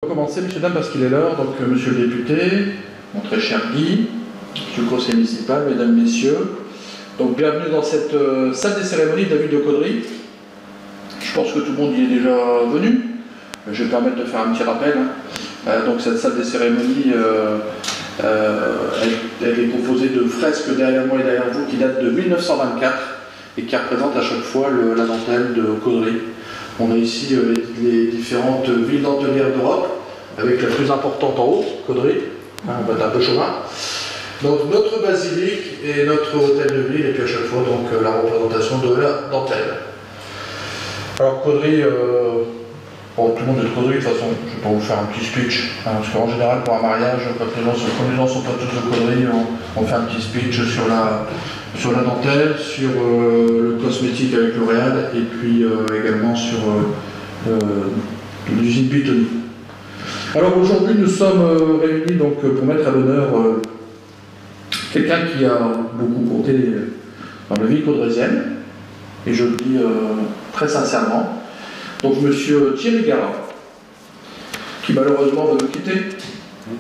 On va commencer, messieurs, dames, parce qu'il est l'heure. Donc, monsieur le député, mon très cher Guy, monsieur le conseiller municipal, mesdames, messieurs. Donc, bienvenue dans cette salle des cérémonies de la ville de Caudry. Je pense que tout le monde y est déjà venu. Je vais me permettre de faire un petit rappel. Donc, cette salle des cérémonies, elle est composée de fresques derrière moi et derrière vous qui datent de 1924 et qui représentent à chaque fois la dentelle de Caudry. On a ici les différentes villes dentelières d'Europe, avec la plus importante en haut, Caudry, on va être un peu chauvin. Donc notre basilique et notre hôtel de ville, et puis à chaque fois donc, la représentation de la dentelle. Alors Caudry, bon, tout le monde est de Caudry, de toute façon, je ne vais pas vous faire un petit speech, parce qu'en général pour un mariage, quand les gens ne sont pas tous de Caudry, on fait un petit speech sur la dentelle, sur le cosmétique avec L'Oréal et puis également sur l'usine Buitoni. Alors aujourd'hui nous sommes réunis donc, pour mettre à l'honneur quelqu'un qui a beaucoup compté dans la vie caudrésienne, et je le dis très sincèrement. Donc monsieur Thierry Garat, qui malheureusement va nous quitter.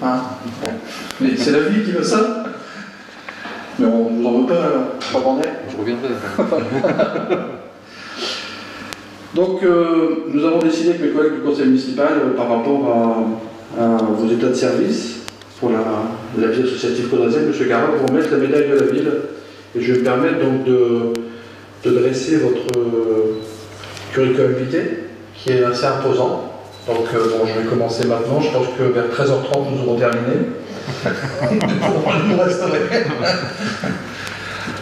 Hein, bon. Mais c'est la vie qui veut ça. Mais on ne vous en veut pas, pas bandé. Je reviendrai. Donc, nous avons décidé avec mes collègues du conseil municipal, par rapport à vos états de service pour la vie associative caudrésienne, M. Garat, pour remettre la médaille de la ville. Et je vais me permettre donc de dresser votre curriculum vitae, qui est assez imposant. Donc, bon, je vais commencer maintenant. Je pense que vers 13h30, nous aurons terminé.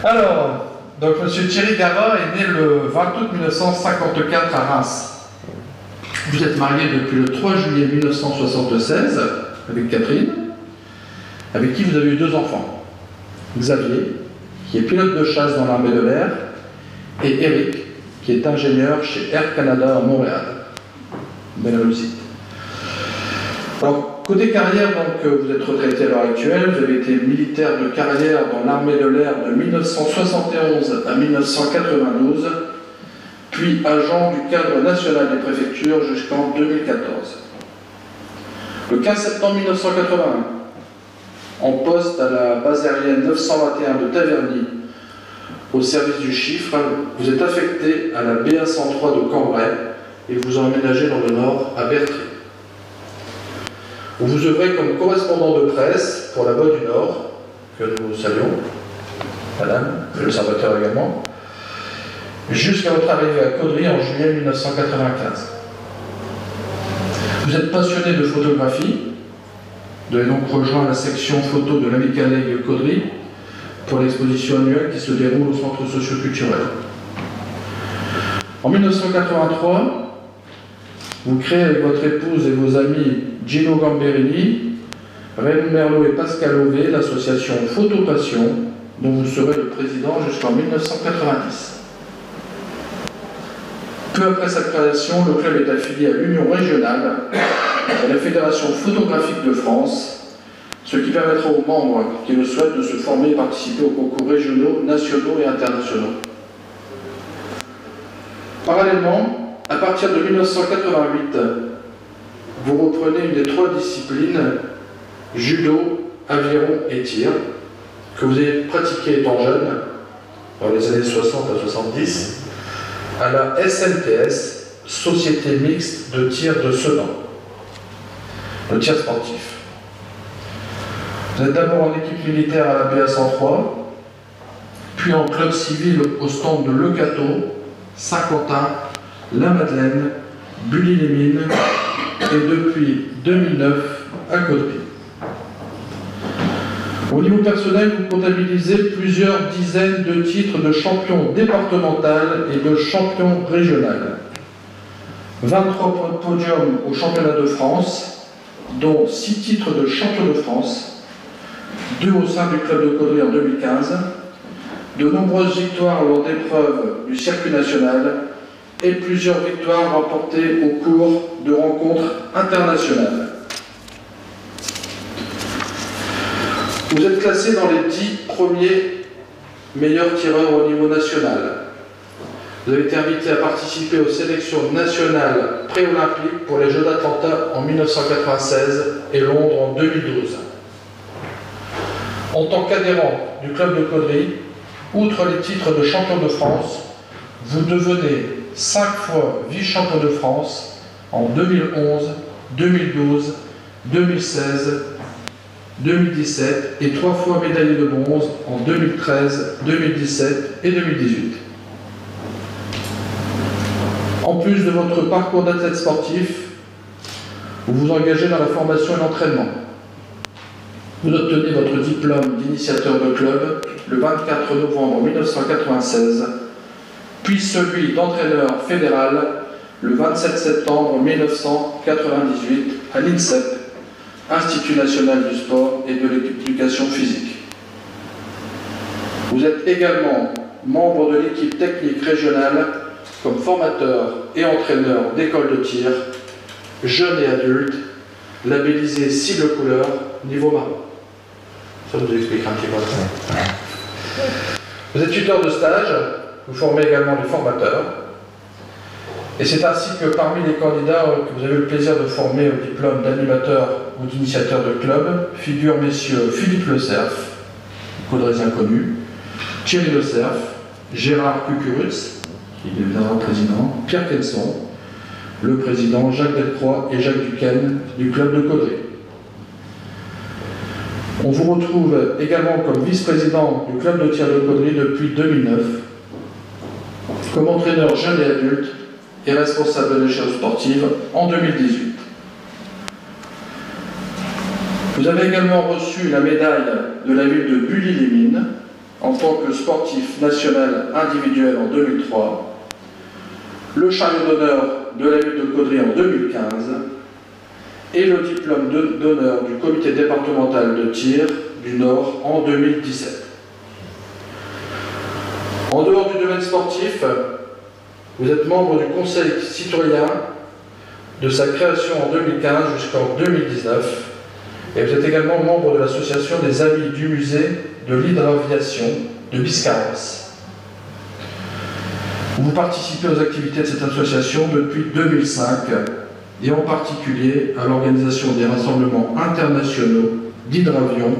Alors, donc M. Thierry Garat est né le 20 août 1954 à Reims. Vous êtes marié depuis le 3 juillet 1976 avec Catherine, avec qui vous avez eu 2 enfants. Xavier, qui est pilote de chasse dans l'armée de l'air, et Eric, qui est ingénieur chez Air Canada à Montréal. Belle réussite. Alors, côté carrière, donc, vous êtes retraité à l'heure actuelle, vous avez été militaire de carrière dans l'armée de l'air de 1971 à 1992, puis agent du cadre national des préfectures jusqu'en 2014. Le 15 septembre 1981, en poste à la base aérienne 921 de Taverny, au service du chiffre, vous êtes affecté à la BA103 de Cambrai et vous emménagez dans le nord à Berthier. Vous œuvrez comme correspondant de presse pour La Voix du Nord, que nous saluons, madame, et l'Observateur également, jusqu'à votre arrivée à Caudry en juillet 1995. Vous êtes passionné de photographie, vous avez donc rejoint la section photo de l'Amicale League Caudry pour l'exposition annuelle qui se déroule au centre socio-culturel. En 1983, vous créez avec votre épouse et vos amis Gino Gamberini, Raymond Merlot et Pascal Auvé l'association Photo Passion, dont vous serez le président jusqu'en 1990. Peu après sa création, le club est affilié à l'Union régionale et à la Fédération photographique de France, ce qui permettra aux membres qui le souhaitent de se former et participer aux concours régionaux, nationaux et internationaux. Parallèlement, à partir de 1988, vous reprenez une des 3 disciplines, judo, aviron et tir, que vous avez pratiqué étant jeune, dans les années 60 à 70, à la SNTS, Société Mixte de Tir de Sedan, le tir sportif. Vous êtes d'abord en équipe militaire à la BA103, puis en club civil au stand de Le Cateau, Saint-Quentin, La Madeleine, Bully-les-Mines et depuis 2009 à Caudry. Au niveau personnel, vous comptabilisez plusieurs dizaines de titres de champion départemental et de champion régional. 23 podiums au championnat de France, dont 6 titres de champion de France, 2 au sein du club de Caudry en 2015, de nombreuses victoires lors d'épreuves du circuit national et plusieurs victoires remportées au cours de rencontres internationales. Vous êtes classé dans les 10 premiers meilleurs tireurs au niveau national. Vous avez été invité à participer aux sélections nationales pré-olympiques pour les Jeux d'Atlanta en 1996 et Londres en 2012. En tant qu'adhérent du club de Caudry, outre les titres de champion de France, vous devenez 5 fois vice-champion de France en 2011, 2012, 2016, 2017 et 3 fois médaillé de bronze en 2013, 2017 et 2018. En plus de votre parcours d'athlète sportif, vous vous engagez dans la formation et l'entraînement. Vous obtenez votre diplôme d'initiateur de club le 24 novembre 1996, puis celui d'entraîneur fédéral le 27 septembre 1998 à l'INSEP, Institut national du sport et de l'éducation physique. Vous êtes également membre de l'équipe technique régionale comme formateur et entraîneur d'école de tir, jeunes et adultes, labellisé cible couleur niveau marron. Ça vous explique un petit peu ça. Vous êtes tuteur de stage, vous formez également des formateurs. Et c'est ainsi que parmi les candidats que vous avez eu le plaisir de former au diplôme d'animateur ou d'initiateur de club figurent messieurs Philippe Le Cerf, caudrésien connu, Thierry Le Cerf, Gérard Cucurutz, qui deviendra président, Pierre Kenson, le président Jacques Delcroix et Jacques Duquesne du club de Caudry. On vous retrouve également comme vice-président du club de tir de Caudry depuis 2009, comme entraîneur jeune et adulte et responsable de l'échelle sportive en 2018. Vous avez également reçu la médaille de la ville de Bully-les-Mines en tant que sportif national individuel en 2003, le chariot d'honneur de la ville de Caudry en 2015 et le diplôme d'honneur du comité départemental de tir du Nord en 2017. En dehors du domaine sportif, vous êtes membre du Conseil citoyen de sa création en 2015 jusqu'en 2019 et vous êtes également membre de l'association des Amis du musée de l'hydraviation de Biscarrosse. Vous participez aux activités de cette association depuis 2005 et en particulier à l'organisation des rassemblements internationaux d'hydravions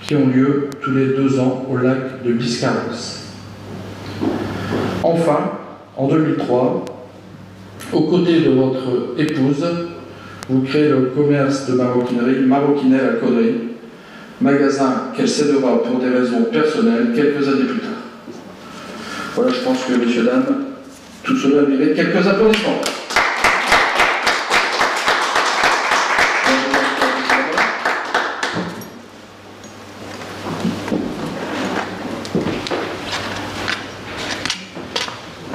qui ont lieu tous les 2 ans au lac de Biscarrosse. Enfin, en 2003, aux côtés de votre épouse, vous créez le commerce de maroquinerie Maroquinelle à Caudry, magasin qu'elle cédera pour des raisons personnelles quelques années plus tard. Voilà, je pense que, messieurs, dames, tout cela mérite quelques applaudissements.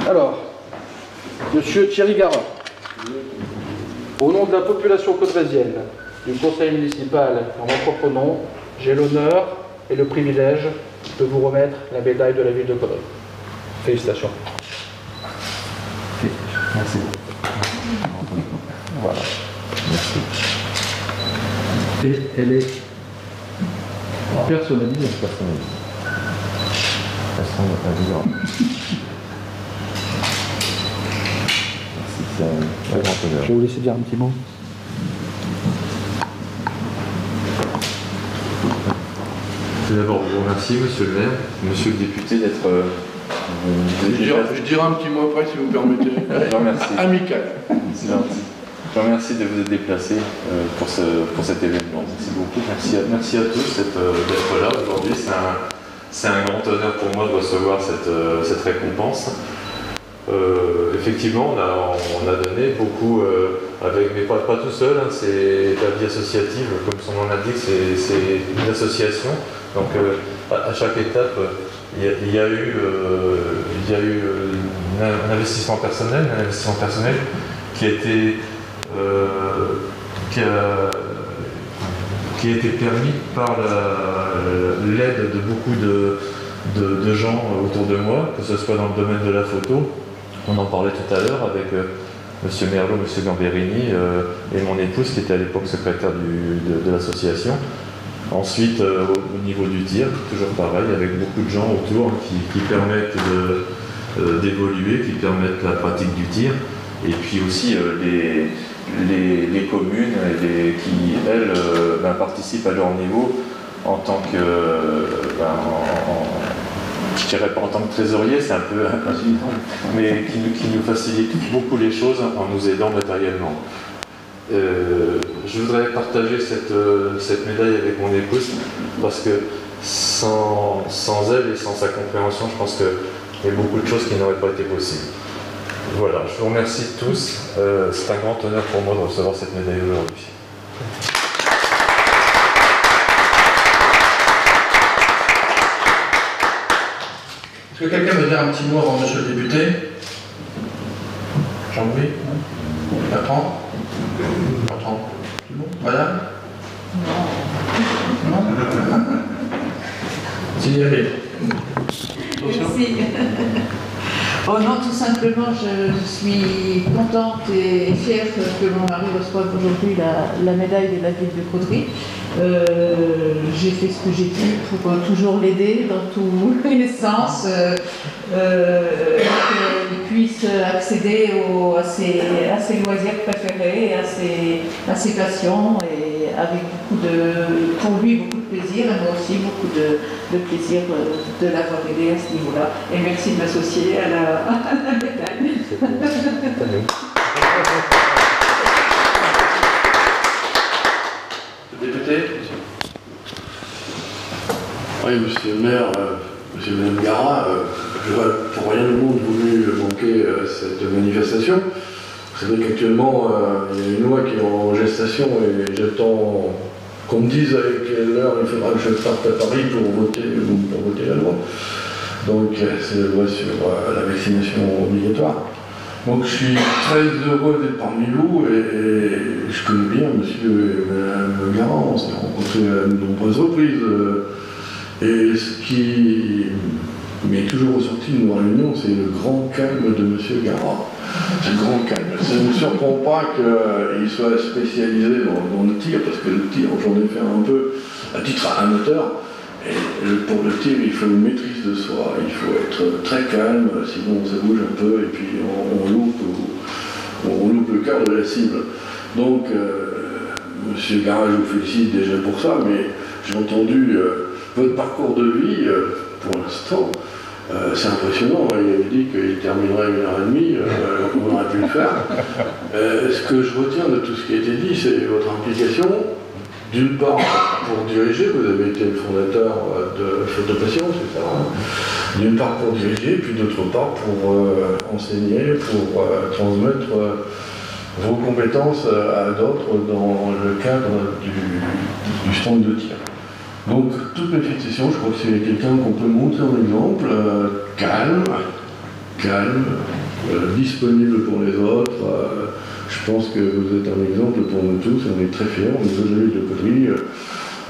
Alors, Monsieur Thierry Garat, au nom de la population caudrésienne, du conseil municipal, en mon propre nom, j'ai l'honneur et le privilège de vous remettre la médaille de la ville de Caudry. Félicitations. Merci. Voilà. Merci. Et elle est personnalisée. Elle semble vivante. Merci, c'est un grand honneur. Je vais vous laisser dire un petit mot. Tout d'abord, je vous remercie, monsieur le maire, monsieur le député, d'être Je dirai un petit mot après, si vous permettez. Je vous remercie. Amical. C'est gentil. Je vous remercie de vous être déplacé pour cet événement. Merci beaucoup. Merci à tous d'être là aujourd'hui. C'est un grand honneur pour moi de recevoir cette récompense. Effectivement, on a donné beaucoup, mais pas tout seul, hein, c'est la vie associative, comme son nom l'indique, c'est une association. Donc à chaque étape, il y a eu un investissement personnel qui a été permis par l'aide de beaucoup de gens autour de moi, que ce soit dans le domaine de la photo. On en parlait tout à l'heure avec M. Merlot, M. Gamberini et mon épouse qui était à l'époque secrétaire de l'association. Ensuite, au niveau du tir, toujours pareil, avec beaucoup de gens autour qui permettent d'évoluer, qui permettent la pratique du tir, et puis aussi les communes qui, elles, participent à leur niveau en tant que, je dirais pas en tant que trésorier, c'est un peu insultant, mais qui nous facilite beaucoup les choses en nous aidant matériellement. Je voudrais partager cette médaille avec mon épouse, parce que sans elle et sans sa compréhension, je pense qu'il y a beaucoup de choses qui n'auraient pas été possibles. Voilà, je vous remercie tous. C'est un grand honneur pour moi de recevoir cette médaille aujourd'hui. Est-ce que quelqu'un veut dire un petit mot avant monsieur le député? Jean-Louis? Bertrand? Bertrand? C'est bon? Madame? Non. Si, allez. Merci. Oh non, tout simplement, je suis contente et fière que mon mari reçoive aujourd'hui la médaille de la ville de Caudry. J'ai fait ce que j'ai pu pour toujours l'aider dans tous les sens, qu'il puisse accéder à ses loisirs préférés, à ses passions, et avec pour lui beaucoup de plaisir, et moi aussi beaucoup de plaisir de l'avoir aidé à ce niveau-là. Et merci de m'associer à la médaille. Député? Oui, monsieur le maire, monsieur et madame Garat, je n'aurais pour rien au monde voulu manquer cette manifestation. C'est vrai qu'actuellement, il y a une loi qui est en gestation et j'attends qu'on me dise avec quelle heure il faudra que je parte à Paris pour voter la loi. Donc, c'est la loi sur la vaccination obligatoire. Donc, je suis très heureux d'être parmi vous et je connais bien monsieur et madame Garat. On s'est rencontrés à de nombreuses reprises. Et ce qui m'est toujours ressorti de nos réunions, c'est le grand calme de monsieur Garat. C'est le grand calme. Ça ne me surprend pas qu'il soit spécialisé dans le tir, parce que le tir, j'en ai fait un peu à titre amateur. Et pour le tir, il faut une maîtrise de soi, il faut être très calme, sinon ça bouge un peu et puis on loupe le cœur de la cible. Donc, monsieur Garat, je vous félicite déjà pour ça, mais j'ai entendu votre parcours de vie, pour l'instant, c'est impressionnant. Il avait dit qu'il terminerait 1h30, on aurait pu le faire. Ce que je retiens de tout ce qui a été dit, c'est votre implication. D'une part, pour diriger, vous avez été le fondateur de Photopassion, c'est ça, hein. D'une part pour diriger, puis d'autre part pour enseigner, pour transmettre vos compétences à d'autres dans le cadre du stand de tir. Donc, toutes mes félicitations, je crois que c'est quelqu'un qu'on peut montrer en exemple, calme, disponible pour les autres. Je pense que vous êtes un exemple pour nous tous, on est très fiers, on est de la ville de Caudry,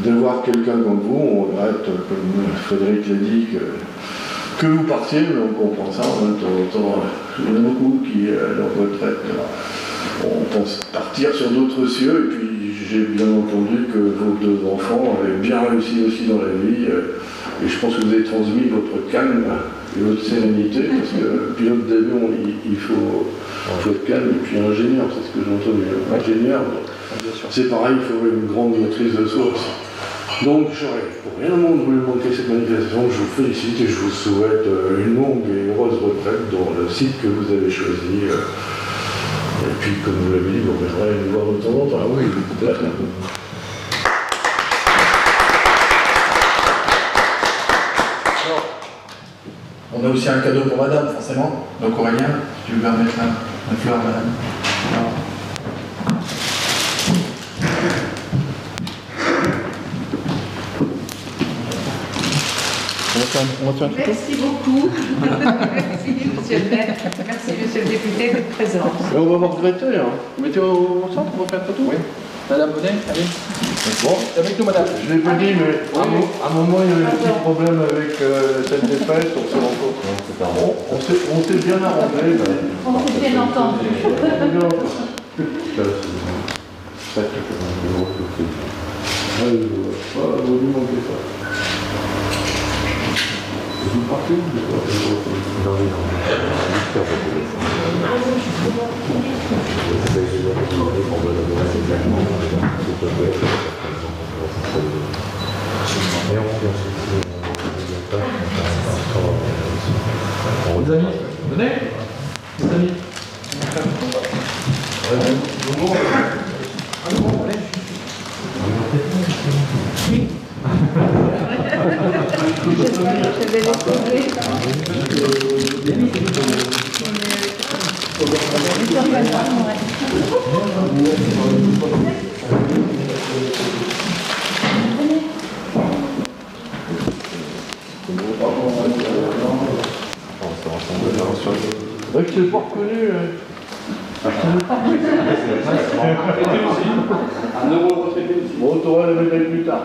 d'avoir quelqu'un comme vous. On regrette, comme Frédéric l'a dit, que vous partiez, mais on comprend ça. En même temps, il y en a beaucoup qui, à leur retraite, on pense partir sur d'autres cieux, et puis j'ai bien entendu que vos deux enfants avaient bien réussi aussi dans la vie, et je pense que vous avez transmis votre calme et votre sérénité, parce que pilote d'avion, il faut être calme, et puis ingénieur, c'est ce que j'ai entendu. Ingénieur, c'est pareil, il faut une grande maîtrise de soi aussi. Donc, j'aurais pour rien au monde voulu manquer cette manifestation. Je vous félicite et je vous souhaite une longue et heureuse retraite dans le site que vous avez choisi. Et puis, comme vous l'avez dit, vous reviendrez nous voir de temps en temps. Ah oui, peut-être. On a aussi un cadeau pour madame, forcément. Donc Aurélien, tu veux bien mettre la fleur, madame. Alors. Merci beaucoup. Merci, monsieur le maire. Merci, monsieur le député, d'être présent. Et on va vous regretter, hein. Mettez au centre, on va faire une photo. Oui. Madame Bonnet, allez. Bon, avec nous, madame. Je l'ai pas dit, mais à un moment, il y avait un petit problème avec cette défaite. On s'est rencontrés. On s'est bien arrangé. On s'est bien entendu. Vous lui manquez ça. Les amis, venez. Les amis. Je vais les sauver. Ouais, je t'ai pas reconnu. Un euro retraité aussi. Bon, t'auras la médaille plus tard.